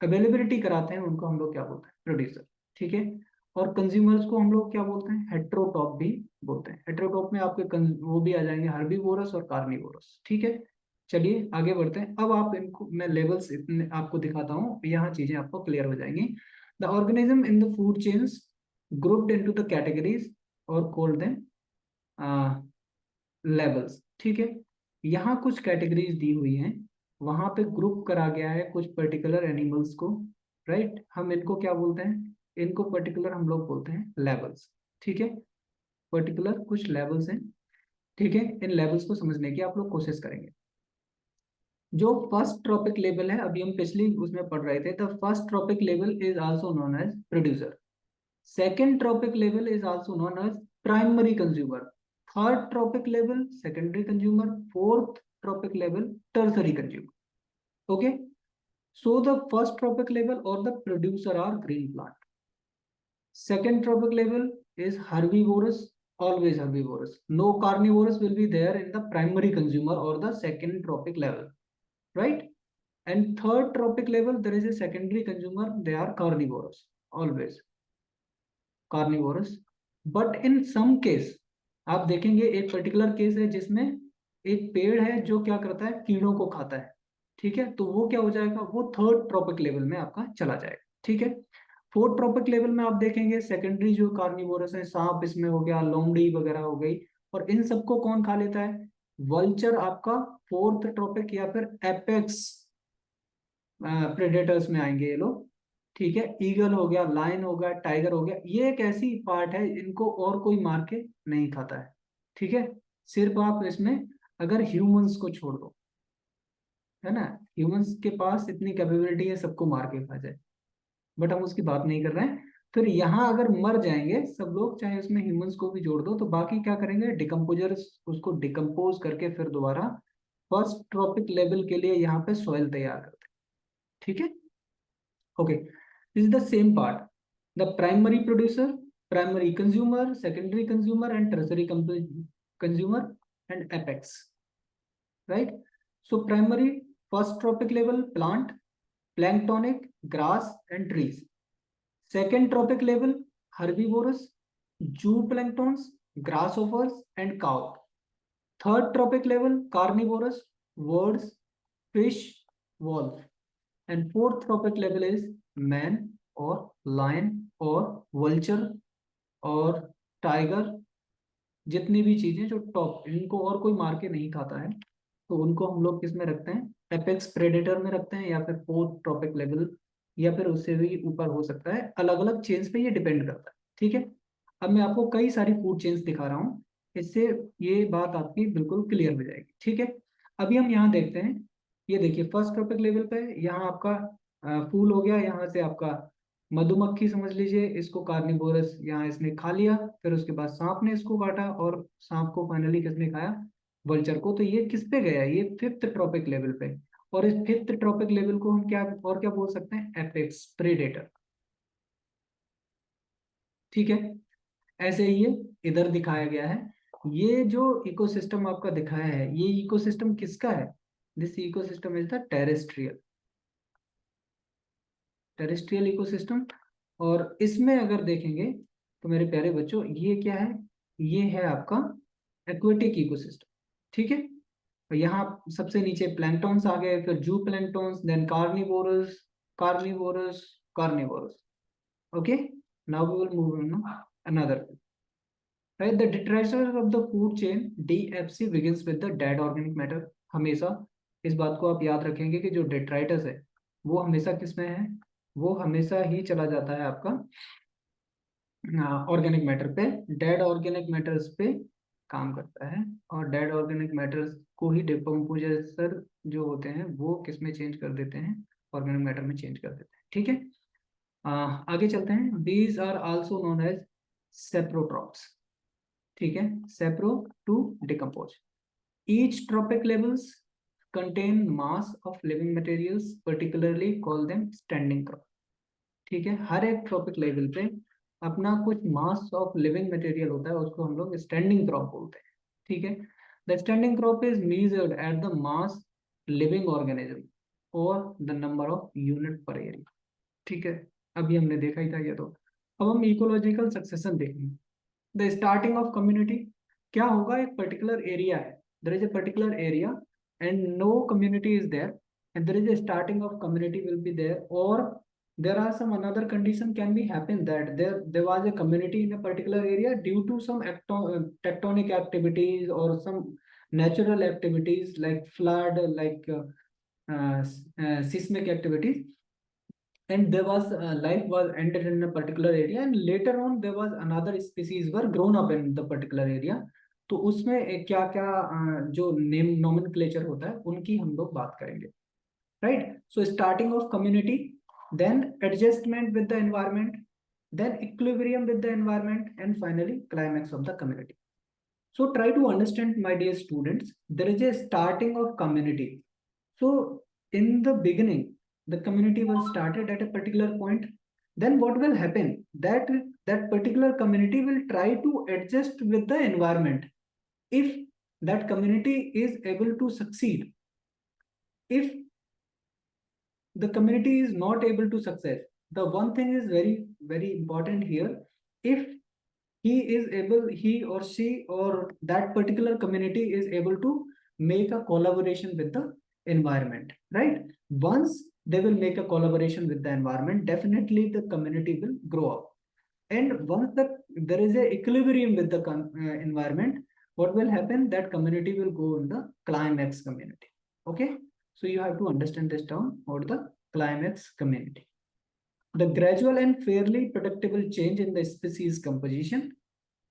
अवेलेबिलिटी कराते हैं उनको हम लोग क्या बोलते हैं, प्रोड्यूसर, ठीक है। और कंज्यूमर्स को हम लोग क्या बोलते हैं, हेट्रोटॉप भी बोलते हैं। हेट्रोटॉप में आपके वो भी आ जाएंगे, हर्बीवोरस और कार्निवोरस, ठीक है। चलिए आगे बढ़ते हैं। अब आप इनको मैं लेवल्स इतने आपको दिखाता हूँ, यहाँ चीजें आपको क्लियर हो जाएंगी। The organism in the food chains grouped into the categories और कॉल्ड देम लेवल्स, ठीक है। यहाँ कुछ कैटेगरीज दी हुई हैं, वहां पे ग्रुप करा गया है कुछ पर्टिकुलर एनिमल्स को, राइट। हम इनको क्या बोलते हैं, इनको पर्टिकुलर हम लोग बोलते हैं लेवल्स, ठीक है। पर्टिकुलर कुछ लेवल्स हैं, ठीक है। इन लेवल्स को समझने की आप लोग कोशिश करेंगे। जो फर्स्ट ट्रॉपिक लेवल है, अभी हम पिछली उसमें पढ़ रहे थे, the first tropic level is also known as producer, second tropic level is also known as primary consumer, third tropic level secondary consumer, fourth tropic level tertiary consumer, okay. So the first tropic level और the producer are green plant, second tropic level is herbivorous, always herbivorous, no carnivorous will be there in the primary consumer or the second tropic level, right. And third tropic level there is a secondary consumer, they are carnivorous, always carnivorous, but in some case आप देखेंगे एक particular case है जिसमें एक पेड़ है जो क्या करता है, कीड़ों को खाता है, ठीक है। तो वो क्या हो जाएगा, वो थर्ड ट्रॉपिक लेवल में आपका चला जाएगा, ठीक है। फोर्थ ट्रॉपिक लेवल में आप देखेंगे सेकेंडरी जो कार्निवोरस है, सांप इसमें हो गया, लोमड़ी वगैरह हो गई, और इन सबको कौन खा लेता है, वल्चर आपका फोर्थ ट्रॉपिक या फिर एपेक्स प्रेडेटर्स में आएंगे ये लोग, ठीक है। ईगल हो गया, लायन हो गया, टाइगर हो गया, ये एक ऐसी पार्ट है इनको और कोई मार के नहीं खाता है, ठीक है। सिर्फ आप इसमें अगर ह्यूमंस को छोड़ दो, है ना, ह्यूमंस के पास इतनी कैपेबिलिटी है सबको मार के खा जाए, बट हम उसकी बात नहीं कर रहे हैं। फिर यहाँ अगर मर जाएंगे सब लोग, चाहे उसमें ह्यूमंस को भी जोड़ दो, तो बाकी क्या करेंगे, डिकम्पोजर्स उसको डिकम्पोज करके फिर दोबारा फर्स्ट ट्रॉपिक लेवल के लिए यहाँ पे सॉइल तैयार करते हैं, ठीक है। Okay, this is the same part, the primary producer, primary consumer, secondary consumer and tertiary consumer and apex, right. So primary first tropic level plant, planktonic, grass and trees. Second tropic level herbivorous, zooplanktons, grasshoppers and cow. Third tropic level carnivorous, birds, fish, wolf. And fourth tropic level is man or lion or vulture और tiger, जितनी भी चीजें जो top, इनको और कोई मार के नहीं खाता है, तो उनको हम लोग किस में रखते हैं, एपेक्स प्रेडेटर में रखते हैं, या फिर फोर्थ ट्रॉपिक लेवल, या फिर उससे भी ऊपर हो सकता है, अलग अलग चेन्स पे ये डिपेंड करता है, ठीक है। अब मैं आपको कई सारी फूड चेन्स दिखा रहा हूँ, इससे ये बात आपकी बिल्कुल क्लियर हो जाएगी, ठीक है। अभी हम यहाँ देखते हैं, ये देखिए फर्स्ट ट्रॉपिक लेवल पे यहाँ आपका फूल हो गया, यहाँ से आपका मधुमक्खी समझ लीजिए, इसको कार्निवोरस यहाँ इसने खा लिया, फिर उसके बाद सांप ने इसको काटा, और सांप को फाइनली किसने खाया, वल्चर को। तो ये किस पे गया, ये फिफ्थ ट्रॉपिक लेवल पे, और इस फिफ्थ ट्रॉपिक लेवल को हम क्या और क्या बोल सकते हैं, एपेक्स प्रेडेटर, ठीक है। ऐसे ही ये इधर दिखाया गया है, ये जो इकोसिस्टम आपका दिखाया है, ये इकोसिस्टम किसका है, this ecosystem is the terrestrial, terrestrial ecosystem. और इसमें अगर देखेंगे तो मेरे प्यारे बच्चों ये क्या है, ये है आपका एक्वेटिक इकोसिस्टम, ठीक है। और यहाँ सबसे नीचे प्लैंक्टॉन्स आ गए, फिर zooplanktons, then carnivorous, carnivorous, carnivorous, okay. Now we will move on another, right, the detritus of the food chain DFC begins with the dead organic matter। हमेशा इस बात को आप याद रखेंगे कि जो detritus है वो हमेशा किस में है, वो हमेशा ही चला जाता है आपका ऑर्गेनिक मैटर पे, डेड ऑर्गेनिक मैटर्स पे काम करता है, और डेड ऑर्गेनिक मैटर्स को ही डिकम्पोजर जो होते हैं वो किस में चेंज कर देते हैं, ऑर्गेनिक मैटर में चेंज कर देते हैं, ठीक है। आगे चलते हैं, these are also known as saprotrophs, ठीक है, sapro to decompose. Each trophic levels contain mass of living materials, particularly call them standing crop। ठीक है, हर एक ट्रॉपिक लेवल पे अपना कुछ मास ऑफ लिविंग मटेरियल होता है, उसको हम लोग स्टैंडिंग क्रॉप बोलते हैं। ठीक है, the standing crop is measured at the mass living organism और द नंबर ऑफ यूनिट पर एरिया। ठीक है, अभी हमने देखा ही था ये तो। अब हम इकोलॉजिकल सक्सेशन देखेंगे। द स्टार्टिंग ऑफ कम्युनिटी, क्या होगा, एक पर्टिकुलर एरिया है, there is a particular area and no community is there, and there is a starting of community will be there, or there are some another condition can be happen that there was a community in a particular area due to some tectonic activities or some natural activities like flood, like seismic activities, and there was life was ended in a particular area, and later on there was another species were grown up in the particular area। तो उसमें क्या क्या जो name nomenclature होता है उनकी हम लोग बात करेंगे, right. So starting of community, then adjustment with the environment, then equilibrium with the environment, and finally climax of the community। So try to understand, my dear students, there is a starting of community। So in the beginning, the community was started at a particular point. Then what will happen? That particular community will try to adjust with the environment. If that community is able to succeed, if the community is not able to succeed, the one thing is very, very important here. If he or she or that particular community is able to make a collaboration with the environment, right? Once they will make a collaboration with the environment, definitely the community will grow up. And once there is a equilibrium with the environment, what will happen? That community will go in the climax community. Okay, so you have to understand this term, or the climax community. The gradual and fairly predictable change in the species composition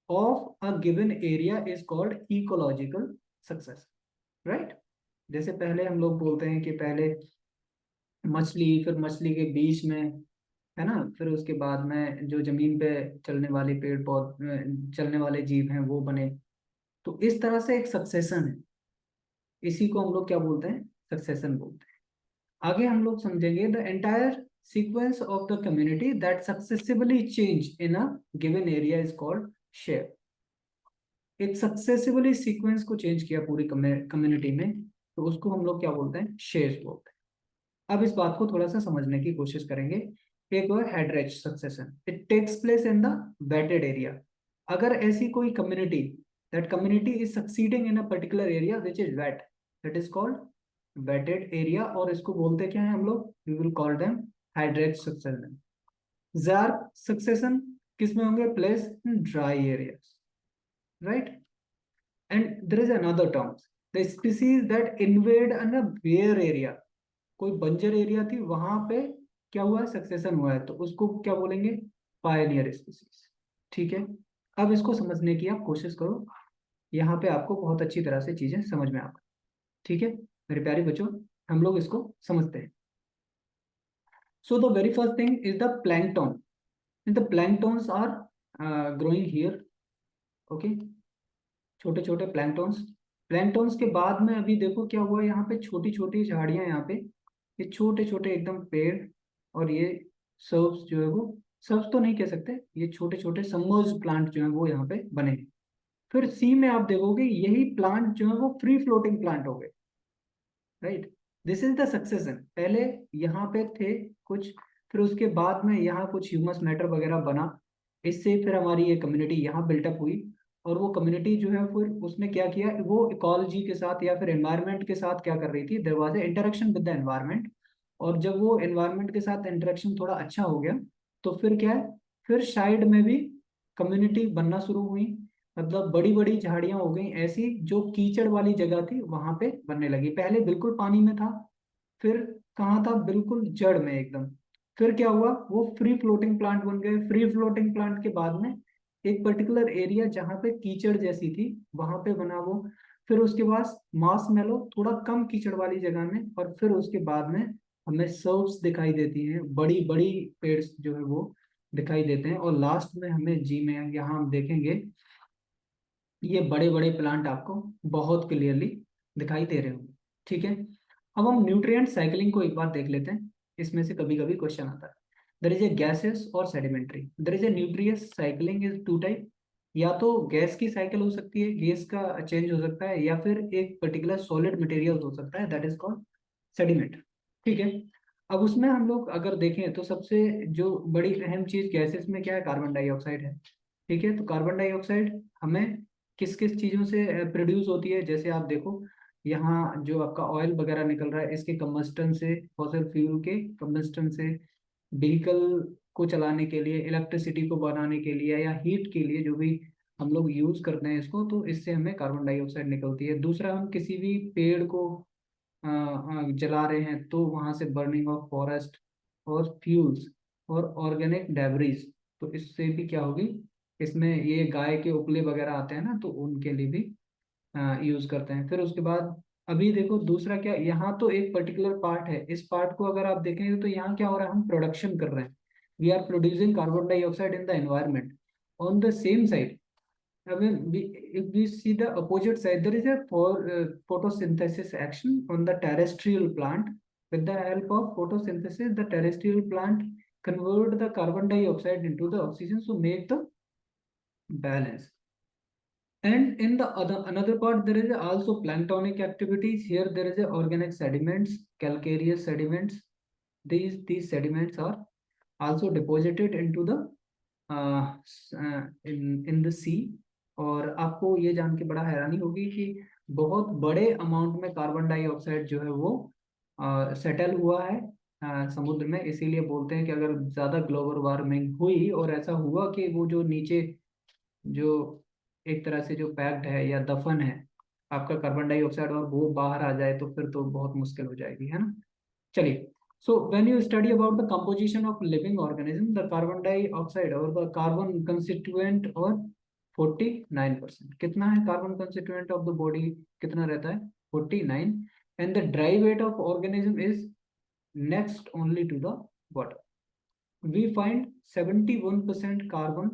of a given area is called ecological success, right? जैसे पहले हम लोग बोलते हैं कि पहले मछली, फिर मछली के बीच में, है ना, फिर उसके बाद में जो जमीन पे चलने वाले पेड़ पौधे, चलने वाले जीव हैं वो बने। तो इस तरह से एक सक्सेशन है, इसी को हम लोग क्या बोलते हैं, सक्सेशन बोलते हैं। आगे हम लोग समझेंगे the entire sequence of the community that successively change in a given area is called share. एक सक्सेसिवली सीक्वेंस को चेंज किया पूरी कम्युनिटी में, तो उसको हम लोग क्या बोलते हैं, शेयर्स बोलते हैं। अब इस बात को थोड़ा सा समझने की कोशिश करेंगे। एक वो hydrarch succession, it takes place in the wetted area. अगर ऐसी कोई community, that community is succeeding in a particular area which is wet, that is called wetted area, और इसको बोलते क्या है हम लोग, we will call them hydrarch succession. Xerarch succession किस में होंगे, place in dry areas, right? And there is another term, the species that invade an a bare area। कोई बंजर एरिया थी, वहां पे क्या हुआ है, सक्सेशन हुआ है, तो उसको क्या बोलेंगे, पायनियर स्पीसीज। ठीक है, अब इसको समझने की आप कोशिश करो, यहाँ पे आपको बहुत अच्छी तरह से चीजें समझ में आएंगी। ठीक है मेरे प्यारे बच्चों, हम लोग इसको समझते हैं। So the very first thing is the plankton. The planktons are growing here, okay, छोटे छोटे प्लैंकटन्स। प्लैंकटन्स के बाद में अभी देखो क्या हुआ, यहाँ पे छोटी छोटी झाड़ियां, यहाँ पे ये छोटे छोटे एकदम पेड़, और ये सर्ब्स जो है वो, सर्ब्स तो नहीं कह सकते, ये छोटे छोटे सबमर्ज्ड प्लांट जो है वो यहाँ पे बने। फिर सी में आप देखोगे यही प्लांट जो है वो फ्री फ्लोटिंग प्लांट हो गए, right. This is the succession. पहले यहाँ पे थे कुछ, फिर उसके बाद में यहाँ कुछ ह्यूमस मैटर वगैरह बना, इससे फिर हमारी ये कम्युनिटी यहाँ बिल्टअप हुई। और वो कम्युनिटी जो है फिर उसने क्या किया, वो इकोलॉजी के साथ या फिर एनवायरनमेंट के साथ क्या कर रही थी, there was a interaction with the environment. और जब वो एनवायरनमेंट के साथ इंटरेक्शन थोड़ा अच्छा हो गया, तो फिर क्या है, फिर साइड में भी कम्युनिटी बनना शुरू हुई। मतलब बड़ी बड़ी झाड़ियां हो गई ऐसी, जो कीचड़ वाली जगह थी वहां पे बनने लगी। पहले बिल्कुल पानी में था, फिर कहाँ था, बिल्कुल जड़ में एकदम। फिर क्या हुआ, वो फ्री फ्लोटिंग प्लांट बन गए। फ्री फ्लोटिंग प्लांट के बाद में एक पर्टिकुलर एरिया जहाँ पे कीचड़ जैसी थी वहां पे बना वो। फिर उसके बाद मास मेलो, थोड़ा कम कीचड़ वाली जगह में, और फिर उसके बाद में हमें सर्व्स दिखाई देती हैं, बड़ी बड़ी पेड़ जो है वो दिखाई देते हैं। और लास्ट में हमें जी में यहाँ हम देखेंगे ये बड़े बड़े प्लांट आपको बहुत क्लियरली दिखाई दे रहे होंगे। ठीक है, अब हम न्यूट्रिएंट साइकिलिंग को एक बार देख लेते हैं, इसमें से कभी कभी क्वेश्चन आता है। देयर इज ए गैसेस और sedimentary. There is a nutrient cycling is two type, या तो गैस की साइकिल हो सकती है, गैस का चेंज हो सकता है, या फिर एक पर्टिकुलर सॉलिड मटेरियल हो सकता है, दैट इज कॉल्ड सेडिमेंट। ठीक है, अब उसमें हम लोग अगर देखें तो सबसे जो बड़ी अहम चीज गैसेस में क्या है, कार्बन डाइऑक्साइड है। ठीक है, तो कार्बन डाइऑक्साइड हमें किस किस चीज़ों से प्रोड्यूस होती है, जैसे आप देखो यहाँ जो आपका ऑयल वगैरह निकल रहा है, इसके कम्बस्टन से, फॉसिल फ्यूल के कम्बस्टन से, व्हीकल को चलाने के लिए, इलेक्ट्रिसिटी को बनाने के लिए, या हीट के लिए जो भी हम लोग यूज करते हैं इसको, तो इससे हमें कार्बन डाइऑक्साइड निकलती है। दूसरा, हम किसी भी पेड़ को जला रहे हैं तो वहां से बर्निंग ऑफ फॉरेस्ट और फ्यूल्स और ऑर्गेनिक डेब्रिज, तो इससे भी क्या होगी, इसमें ये गाय के उपले वगैरह आते हैं ना, तो उनके लिए भी यूज करते हैं। फिर उसके बाद अभी देखो दूसरा क्या, यहाँ तो एक पर्टिकुलर पार्ट है, इस पार्ट को अगर आप देखेंगे तो यहाँ क्या हो रहा है, हम प्रोडक्शन कर रहे हैं, we are producing carbon dioxide in the environment. On the same side, I mean, if we see the opposite side, there is a photosynthesis action on the terrestrial plant. With the help of photosynthesis, the terrestrial plant convert the carbon dioxide into the oxygen to make the balance. And in the other another part, there is also planktonic activities. Here, there is a organic sediments, calcareous sediments. These sediments are also deposited into the in the sea. और आपको ये जान के बड़ा हैरानी होगी कि बहुत बड़े अमाउंट में कार्बन डाइऑक्साइड जो है वो सेटल हुआ है समुद्र में। इसीलिए बोलते हैं कि अगर ज़्यादा ग्लोबल वार्मिंग हुई और ऐसा हुआ कि वो जो नीचे जो एक तरह से जो पैक्ड है या दफन है आपका कार्बन डाइऑक्साइड, और वो बाहर आ जाए, तो फिर तो बहुत मुश्किल हो जाएगी, है ना। चलिए, so when you study about the composition of living organism, the carbon dioxide or the carbon constituent और 49%, कितना है carbon constituent of the body, कितना रहता है 49, and the dry weight of organism is next only to the water. We find 71% carbon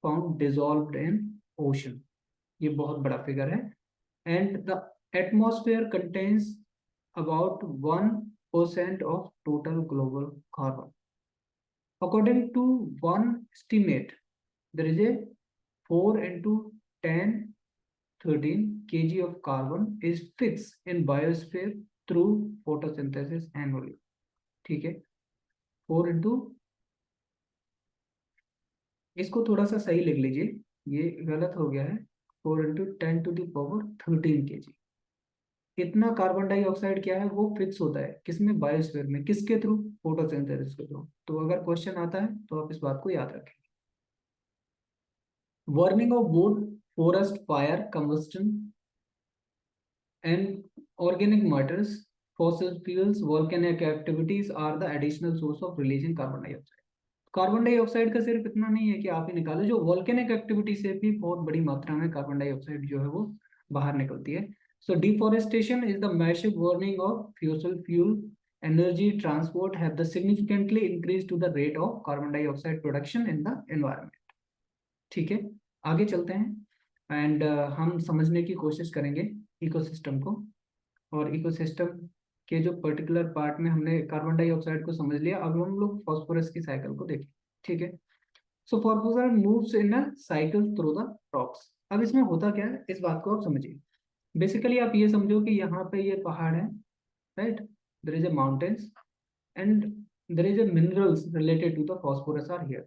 found dissolved in ocean, ये बहुत बड़ा figure है। And the atmosphere contains about 1% of total global carbon. According to one estimate, there is a 4 into 10 13 kg of carbon is fixed in biosphere through photosynthesis annually. ठीक है, 4 into, इसको थोड़ा सा सही लिख लीजिए, ये गलत हो गया है, 4 into 10 to the power 13 kg। इतना कार्बन डाइऑक्साइड क्या है, वो फिक्स होता है किसमें, बायोस्फीयर में, किसके थ्रू, फोटोसिंथेसिस के थ्रू। तो अगर क्वेश्चन आता है तो आप इस बात को याद रखें। Burning of would, forest fire, combustion and organic matters, fossil fuels, volcanic activities are the additional source of releasing carbon dioxide. Carbon dioxide का सिर्फ इतना नहीं है कि आप ही निकालो, जो वॉल्केनिक एक्टिविटी से भी बहुत बड़ी मात्रा में कार्बन डाइऑक्साइड जो है वो बाहर निकलती है। So deforestation is the massive burning of fossil fuel, energy transport have the significantly increase to the rate of carbon dioxide production in the environment. ठीक है, आगे चलते हैं एंड हम समझने की कोशिश करेंगे इकोसिस्टम को। और इकोसिस्टम के जो पर्टिकुलर पार्ट में हमने कार्बन डाइऑक्साइड को समझ लिया, अब हम लोग फास्फोरस की साइकिल को देखें। ठीक है, so phosphorus moves in a cycle through the rocks. अब इसमें होता क्या है, इस बात को आप समझिए। बेसिकली आप ये समझो कि यहाँ पे ये पहाड़ है, right, there is a mountains and there is a minerals related to the phosphorus are here.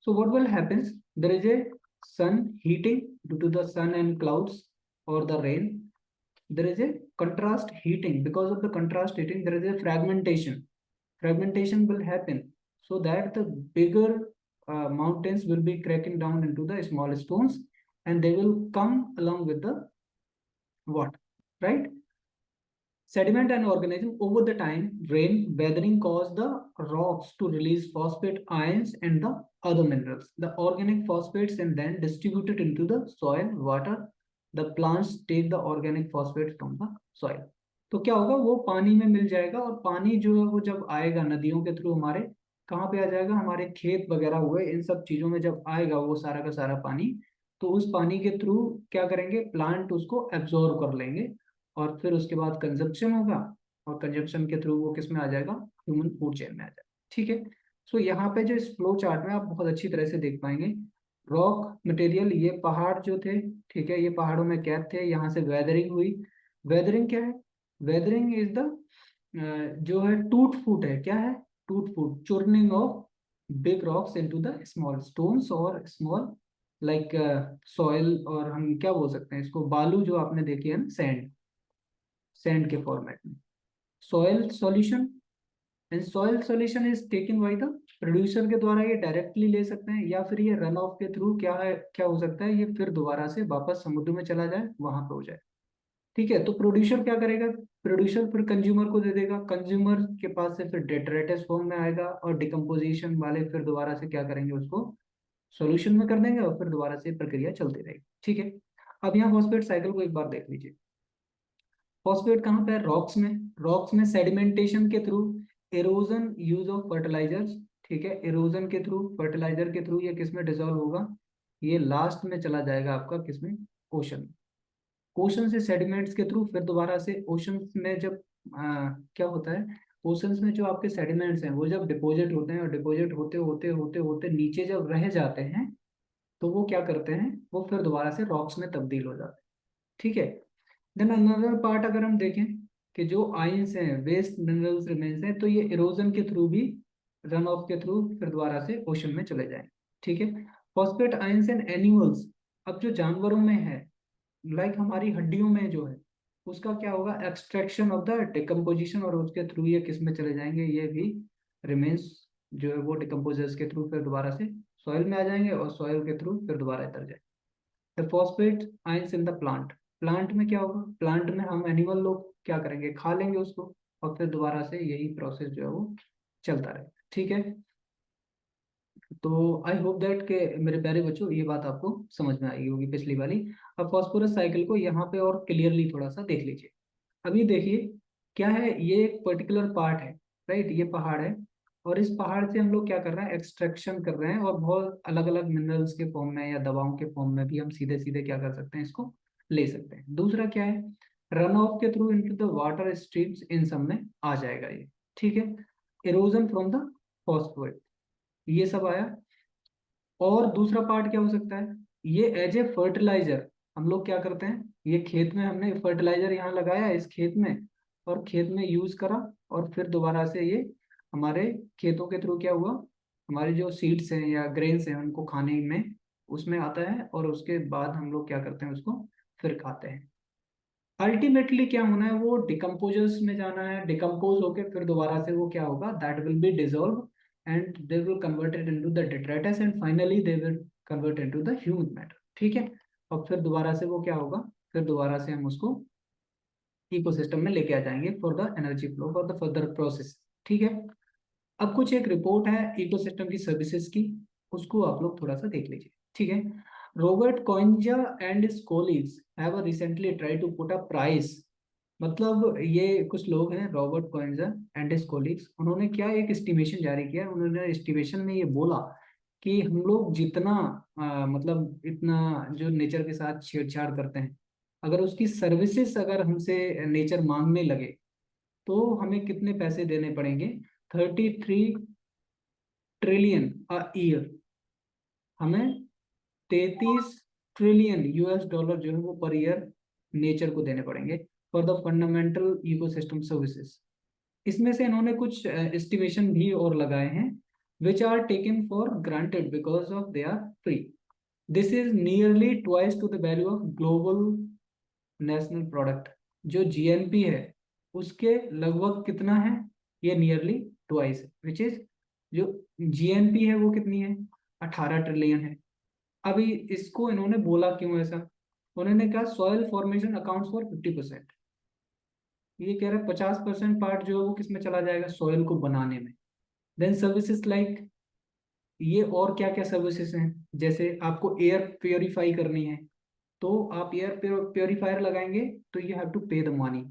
So what will happen? There is a sun heating due to the sun and clouds or the rain. There is a contrast heating. Because of the contrast heating, there is a fragmentation. Fragmentation will happen so that the bigger mountains will be cracking down into the small stones, and they will come along with the water, right? Sediment and organism over the time, rain, weathering cause the rocks to release phosphate ions and the other minerals. The organic phosphates and then distributed into the soil, water. The plants take the organic phosphates from the soil. तो क्या होगा, वो पानी में मिल जाएगा, और पानी जो है वो जब आएगा नदियों के थ्रू हमारे कहाँ पे आ जाएगा, हमारे खेत वगैरह हुए इन सब चीजों में जब आएगा वो सारा का सारा पानी, तो उस पानी के थ्रू क्या करेंगे, प्लांट उसको एब्जॉर्ब कर लेंगे और फिर उसके बाद कंजप्शन होगा, और कंजप्शन के थ्रू वो किस में आ जाएगा, ह्यूमन फूड चेन में आ जाएगा। ठीक है, सो यहाँ पे जो इस फ्लो चार्ट में आप बहुत अच्छी तरह से देख पाएंगे, रॉक मटेरियल, ये पहाड़ जो थे, ठीक है, ये पहाड़ों में कैद थे, यहाँ से वेदरिंग हुई। वेदरिंग क्या है, वेदरिंग इज द जो है टूट फूट है, क्या है, टूट फूट, churning of big rocks into the small stones और स्मॉल लाइक सॉइल, और हम क्या बोल सकते हैं इसको, बालू जो आपने देखी है ना, सैंड, सैंड के फॉर्मेट में। Soil solution, and soil solution is taken by the producer के द्वारा, ये डायरेक्टली ले सकते हैं, या फिर ये रन ऑफ के थ्रू क्या है, क्या हो सकता है, ये फिर दोबारा से वापस समुद्र में चला जाए, वहां पे हो जाए। ठीक है, तो प्रोड्यूसर क्या करेगा, प्रोड्यूसर फिर कंज्यूमर को दे देगा, कंज्यूमर के पास से फिर डेट्रेटस फॉर्म में आएगा, और डिकम्पोजिशन वाले फिर दोबारा से क्या करेंगे, उसको सॉल्यूशन में कर देंगे, और फिर दोबारा से प्रक्रिया चलती रहेगी। ठीक है, अब यहाँ फॉस्फेट साइकिल को एक बार देख लीजिए। फॉस्फेट कहाँ पे है, रॉक्स में, रॉक्स में सेडिमेंटेशन के through, erosion, use of fertilizers, ठीक है, एरोजन के थ्रू, फर्टिलाइजर के थ्रू ये किस में डिसॉल्व होगा, ये लास्ट में चला जाएगा आपका किसमें, ओशन में। ओशन से सेडिमेंट्स के थ्रू फिर दोबारा से ओशन में जब क्या होता है, ओशंस में जो आपके सेडिमेंट्स हैं वो जब डिपॉजिट होते हैं, और डिपॉजिट होते होते होते होते नीचे जब रह जाते हैं, तो वो क्या करते हैं, वो फिर दोबारा से रॉक्स में तब्दील हो जाते हैं। ठीक है, देन अनदर पार्ट अगर हम देखें कि जो आइंस हैं, वेस्ट मिनरल्स रिमेन्स हैं, तो ये इरोजन के थ्रू भी, रन ऑफ के थ्रू फिर दोबारा से ओशन में चले जाएंगे। ठीक है, फॉस्फेट आइंस एंड एनिमल्स, अब जो जानवरों में है, लाइक हमारी हड्डियों में जो है, उसका क्या होगा, एक्सट्रैक्शन ऑफ द डिकम्पोजिशन, और उसके थ्रू ये किस में चले जाएंगे, ये भी रिमेन्स जो है वो डिकम्पोजर्स के थ्रू फिर दोबारा से सॉइल में आ जाएंगे, और सॉइल के थ्रू फिर दोबारा इधर जाएंगे। The phosphate ions in the plant, plant में क्या होगा, प्लांट में हम एनिमल लोग क्या करेंगे, खा लेंगे उसको, और फिर दोबारा से यही प्रोसेस जो है वो चलता रहेगा। ठीक है, तो आई होप दैट के मेरे प्यारे बच्चों ये बात आपको समझ में आई होगी पिछली वाली। अब फॉस्फोरस साइकिल को यहाँ पे और क्लियरली थोड़ा सा देख लीजिए। अभी देखिए क्या है, ये एक पर्टिकुलर पार्ट है, राइट, ये पहाड़ है, और इस पहाड़ से हम लोग क्या कर रहे हैं, एक्सट्रैक्शन कर रहे हैं, और बहुत अलग अलग मिनरल्स के फॉर्म में या दवाओं के फॉर्म में भी हम सीधे सीधे क्या कर सकते हैं, इसको ले सकते हैं। दूसरा क्या है, रन ऑफ के through into the water streams, इन सब में आ जाएगा ये। ठीक है, इरोजन फ्रॉम द फॉस्फोरेट, ये सब आया। और दूसरा पार्ट क्या हो सकता है, ये एज ए फर्टिलाइजर हम लोग क्या करते हैं, ये खेत में हमने फर्टिलाइजर यहाँ लगाया इस खेत में, और खेत में यूज करा, और फिर दोबारा से ये हमारे खेतों के थ्रू क्या हुआ, हमारे जो सीड्स हैं या ग्रेन्स हैं उनको खाने में उसमें आता है, और उसके बाद हम लोग क्या करते हैं, उसको फिर खाते हैं। अल्टीमेटली क्या होना है, वो डिकम्पोजर्स में जाना है, डिकम्पोज होके फिर दोबारा से वो क्या होगा, that will be dissolve, and they will convert it into the detritus, and finally they will convert into the human matter. ठीक है, और फिर दोबारा से वो क्या होगा, फिर दोबारा से हम उसको इकोसिस्टम में लेके आ जाएंगे for the energy flow for the further process. ठीक है, अब कुछ एक रिपोर्ट है इकोसिस्टम की सर्विसेज की, उसको आप लोग थोड़ा सा देख लीजिए। ठीक है, Robert Costanza and his colleagues have recently try to put a price, मतलब ये कुछ लोग हैं, Robert Costanza and his colleagues, उन्होंने क्या एक एस्टिमेशन जारी किया, उन्होंने एस्टिमेशन में ये बोला कि हम लोग जितना मतलब इतना जो नेचर के साथ छेड़छाड़ करते हैं, अगर उसकी सर्विसेज अगर हमसे नेचर मांगने लगे, तो हमें कितने पैसे देने पड़ेंगे, 33 ट्रिलियन अ ईयर, हमें 33 ट्रिलियन यूएस डॉलर जो है वो पर ईयर नेचर को देने पड़ेंगे for the fundamental ecosystem services. इसमें से इन्होंने कुछ एस्टिमेशन भी और लगाए हैं, which are taken for granted because of they are free. This is nearly twice to the value of global national product, जो जीएनपी है उसके लगभग कितना है, ये नियरली ट्वाइस है, विच इज जो जीएनपी है वो कितनी है, 18 ट्रिलियन है। अभी इसको इन्होंने बोला क्यों ऐसा, उन्होंने कहा सॉइल फॉर्मेशन अकाउंट्स फॉर 50%, ये कह रहा है 50% पार्ट जो है वो किसमें चला जाएगा, सॉइल को बनाने में। देन सर्विसेज लाइक, ये और क्या क्या सर्विसेज हैं, जैसे आपको एयर प्योरीफाई करनी है, तो आप एयर प्योरीफायर लगाएंगे, तो यू हैव टू पे the money,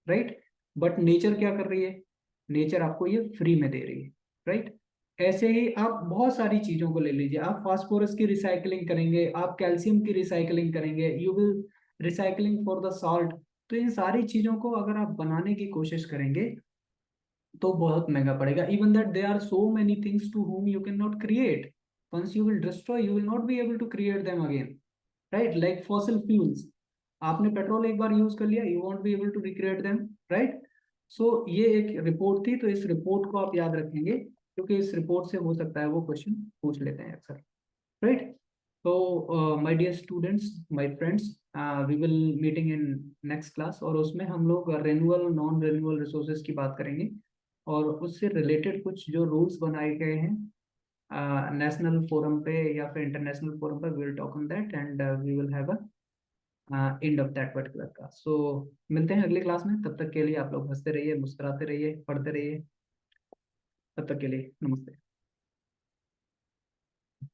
right, but nature क्या कर रही है, नेचर आपको ये फ्री में दे रही है, राइट। ऐसे ही आप बहुत सारी चीजों को ले लीजिए, आप फास्फोरस की रिसाइकलिंग करेंगे, आप कैल्शियम की रिसाइकलिंग करेंगे, you will recycling for the salt. तो इन सारी चीजों को अगर आप बनाने की कोशिश करेंगे तो बहुत महंगा पड़ेगा। Even that there are so many things to whom you cannot create. Once you will destroy, you will not be able to create them again, right? Like fossil fuels, आपने पेट्रोल एक बार यूज कर लिया, you won't be able to recreate them, right? So ये एक report थी, तो इस report को आप याद रखेंगे क्योंकि इस रिपोर्ट से हो सकता है वो क्वेश्चन पूछ लेते हैं अक्सर, राइट? तो my dear students, my friends, we will meeting in next class, और उसमें हम लोग रिन्यूअल नॉन रिन्यूअल रिसोर्सेज की बात करेंगे, और उससे रिलेटेड कुछ जो रूल्स बनाए गए हैं नेशनल फोरम पे या फिर इंटरनेशनल फोरम पे, we will talk on that and we will have a end of that particular class. So मिलते हैं अगली क्लास में, तब तक के लिए आप लोग हंसते रहिए, मुस्कुराते रहिए, पढ़ते रहिए। तब तक के लिए नमस्ते।